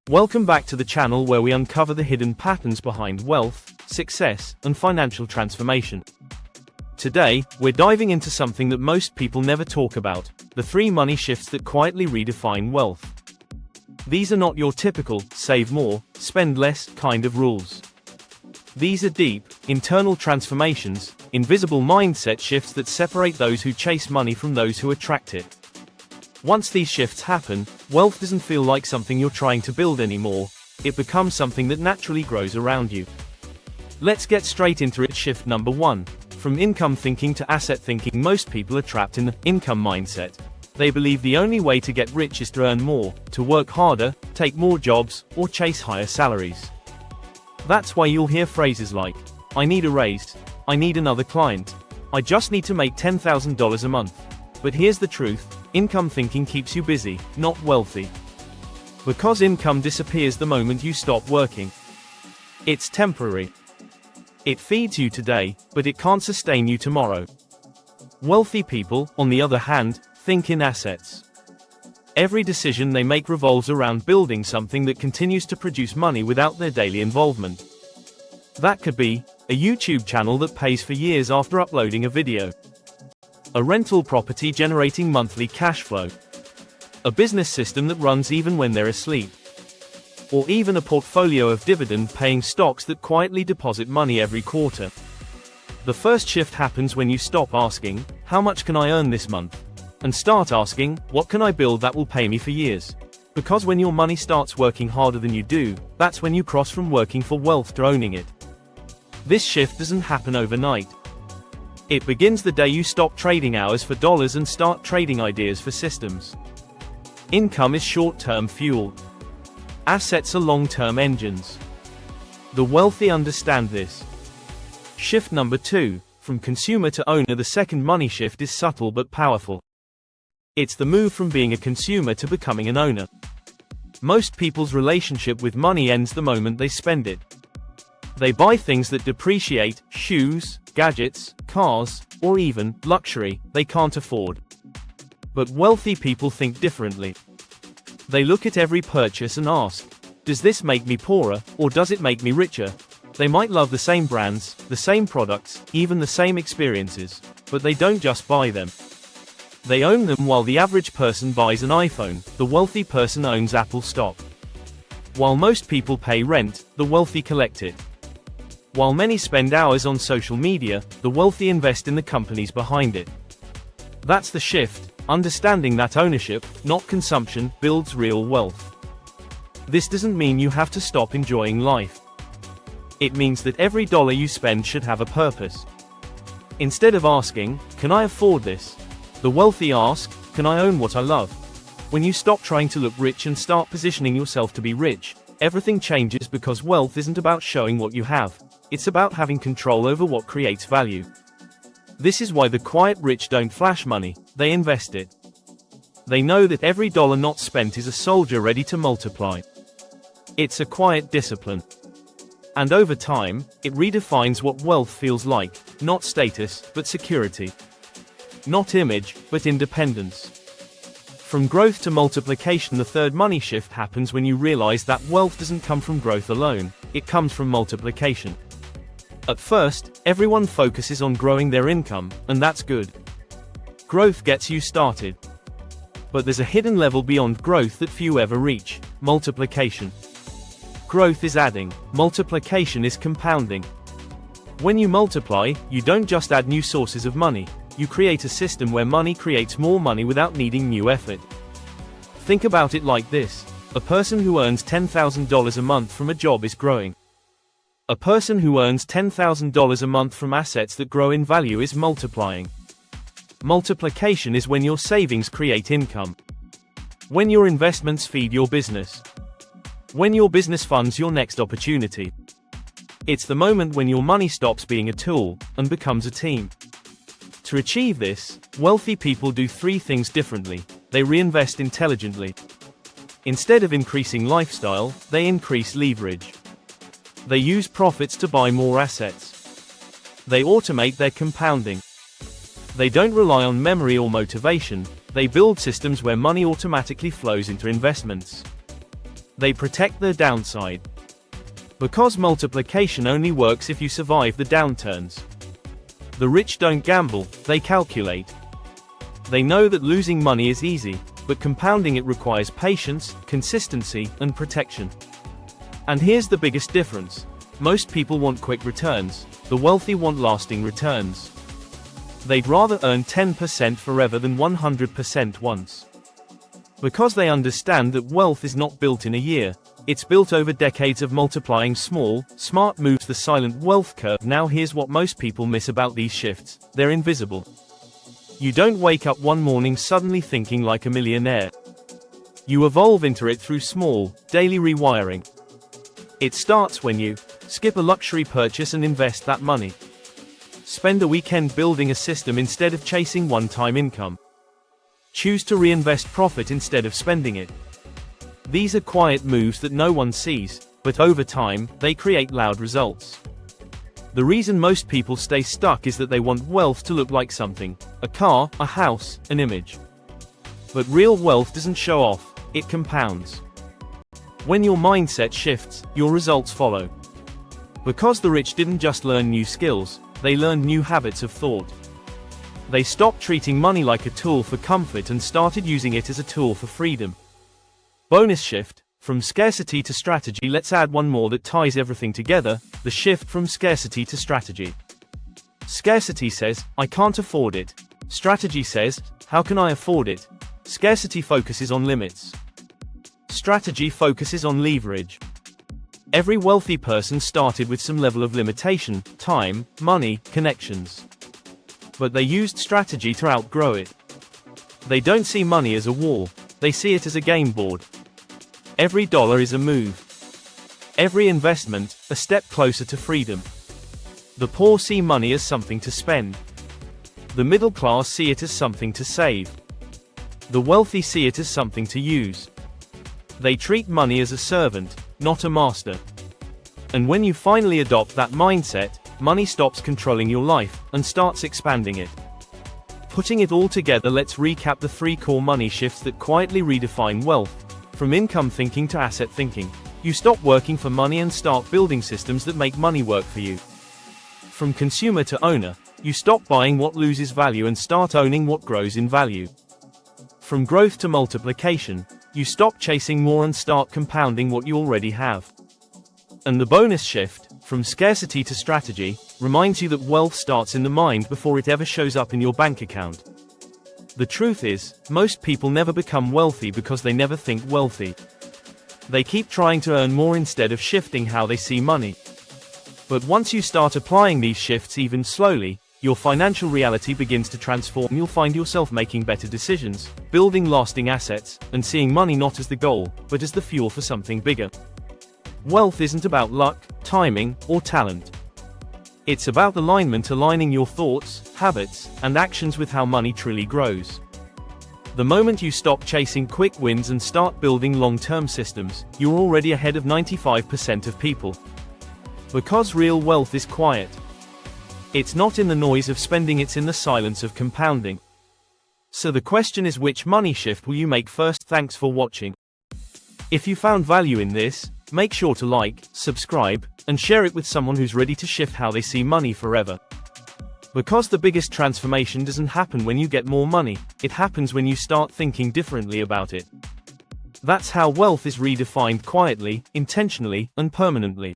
Welcome back to the channel where we uncover the hidden patterns behind wealth, success, and financial transformation. Today, we're diving into something that most people never talk about: the 3 money shifts that quietly redefine wealth. These are not your typical, save more, spend less, kind of rules. These are deep, internal transformations, invisible mindset shifts that separate those who chase money from those who attract it. Once these shifts happen, wealth doesn't feel like something you're trying to build anymore, it becomes something that naturally grows around you. Let's get straight into it. Shift number 1. From income thinking to asset thinking. Most people are trapped in the income mindset. They believe the only way to get rich is to earn more, to work harder, take more jobs, or chase higher salaries. That's why you'll hear phrases like, "I need a raise," "I need another client," "I just need to make $10,000 a month." But here's the truth: income thinking keeps you busy, not wealthy. Because income disappears the moment you stop working. It's temporary. It feeds you today, but it can't sustain you tomorrow. Wealthy people, on the other hand, think in assets. Every decision they make revolves around building something that continues to produce money without their daily involvement. That could be a YouTube channel that pays for years after uploading a video, a rental property generating monthly cash flow, a business system that runs even when they're asleep, or even a portfolio of dividend-paying stocks that quietly deposit money every quarter. The first shift happens when you stop asking, "How much can I earn this month?" and start asking, "What can I build that will pay me for years?" Because when your money starts working harder than you do, that's when you cross from working for wealth to owning it. This shift doesn't happen overnight. It begins the day you stop trading hours for dollars and start trading ideas for systems. Income is short-term fuel. Assets are long-term engines. The wealthy understand this. Shift number 2, from consumer to owner. The second money shift is subtle but powerful. It's the move from being a consumer to becoming an owner. Most people's relationship with money ends the moment they spend it. They buy things that depreciate: shoes, gadgets, cars, or even luxury they can't afford. But wealthy people think differently. They look at every purchase and ask, "Does this make me poorer, or does it make me richer?" They might love the same brands, the same products, even the same experiences, but they don't just buy them. They own them. While the average person buys an iPhone, the wealthy person owns Apple stock. While most people pay rent, the wealthy collect it. While many spend hours on social media, the wealthy invest in the companies behind it. That's the shift. Understanding that ownership, not consumption, builds real wealth. This doesn't mean you have to stop enjoying life. It means that every dollar you spend should have a purpose. Instead of asking, "Can I afford this?" the wealthy ask, "Can I own what I love?" When you stop trying to look rich and start positioning yourself to be rich, everything changes, because wealth isn't about showing what you have. It's about having control over what creates value. This is why the quiet rich don't flash money, they invest it. They know that every dollar not spent is a soldier ready to multiply. It's a quiet discipline. And over time, it redefines what wealth feels like: not status, but security. Not image, but independence. From growth to multiplication. The third money shift happens when you realize that wealth doesn't come from growth alone, it comes from multiplication. At first, everyone focuses on growing their income, and that's good. Growth gets you started. But there's a hidden level beyond growth that few ever reach: multiplication. Growth is adding, multiplication is compounding. When you multiply, you don't just add new sources of money, you create a system where money creates more money without needing new effort. Think about it like this: a person who earns $10,000 a month from a job is growing. A person who earns $10,000 a month from assets that grow in value is multiplying. Multiplication is when your savings create income. When your investments feed your business. When your business funds your next opportunity. It's the moment when your money stops being a tool and becomes a team. To achieve this, wealthy people do 3 things differently. They reinvest intelligently. Instead of increasing lifestyle, they increase leverage. They use profits to buy more assets. They automate their compounding. They don't rely on memory or motivation, they build systems where money automatically flows into investments. They protect their downside. Because multiplication only works if you survive the downturns. The rich don't gamble, they calculate. They know that losing money is easy, but compounding it requires patience, consistency, and protection. And here's the biggest difference. Most people want quick returns, the wealthy want lasting returns. They'd rather earn 10% forever than 100% once. Because they understand that wealth is not built in a year, it's built over decades of multiplying small, smart moves. The silent wealth curve. Now here's what most people miss about these shifts: they're invisible. You don't wake up one morning suddenly thinking like a millionaire. You evolve into it through small, daily rewiring. It starts when you skip a luxury purchase and invest that money. Spend a weekend building a system instead of chasing one-time income. Choose to reinvest profit instead of spending it. These are quiet moves that no one sees, but over time, they create loud results. The reason most people stay stuck is that they want wealth to look like something: a car, a house, an image. But real wealth doesn't show off, it compounds. When your mindset shifts, your results follow. Because the rich didn't just learn new skills, they learned new habits of thought. They stopped treating money like a tool for comfort and started using it as a tool for freedom. Bonus shift: from scarcity to strategy. Let's add one more that ties everything together: the shift from scarcity to strategy. Scarcity says, I can't afford it. Strategy says, how can I afford it? Scarcity focuses on limits. Strategy focuses on leverage. Every wealthy person started with some level of limitation: time, money, connections. But they used strategy to outgrow it. They don't see money as a wall, they see it as a game board. Every dollar is a move. Every investment, a step closer to freedom. The poor see money as something to spend. The middle class see it as something to save. The wealthy see it as something to use. They treat money as a servant, not a master. And when you finally adopt that mindset, money stops controlling your life and starts expanding it. Putting it all together, let's recap the 3 core money shifts that quietly redefine wealth. From income thinking to asset thinking. You stop working for money and start building systems that make money work for you. From consumer to owner. You stop buying what loses value and start owning what grows in value. From growth to multiplication. You stop chasing more and start compounding what you already have. And the bonus shift, from scarcity to strategy, reminds you that wealth starts in the mind before it ever shows up in your bank account. The truth is, most people never become wealthy because they never think wealthy. They keep trying to earn more instead of shifting how they see money. But once you start applying these shifts even slowly, your financial reality begins to transform. You'll find yourself making better decisions, building lasting assets, and seeing money not as the goal, but as the fuel for something bigger. Wealth isn't about luck, timing, or talent. It's about alignment, aligning your thoughts, habits, and actions with how money truly grows. The moment you stop chasing quick wins and start building long-term systems, you're already ahead of 95% of people. Because real wealth is quiet. It's not in the noise of spending, it's in the silence of compounding. So the question is, which money shift will you make first? Thanks for watching. If you found value in this, make sure to like, subscribe, and share it with someone who's ready to shift how they see money forever. Because the biggest transformation doesn't happen when you get more money, it happens when you start thinking differently about it. That's how wealth is redefined quietly, intentionally, and permanently.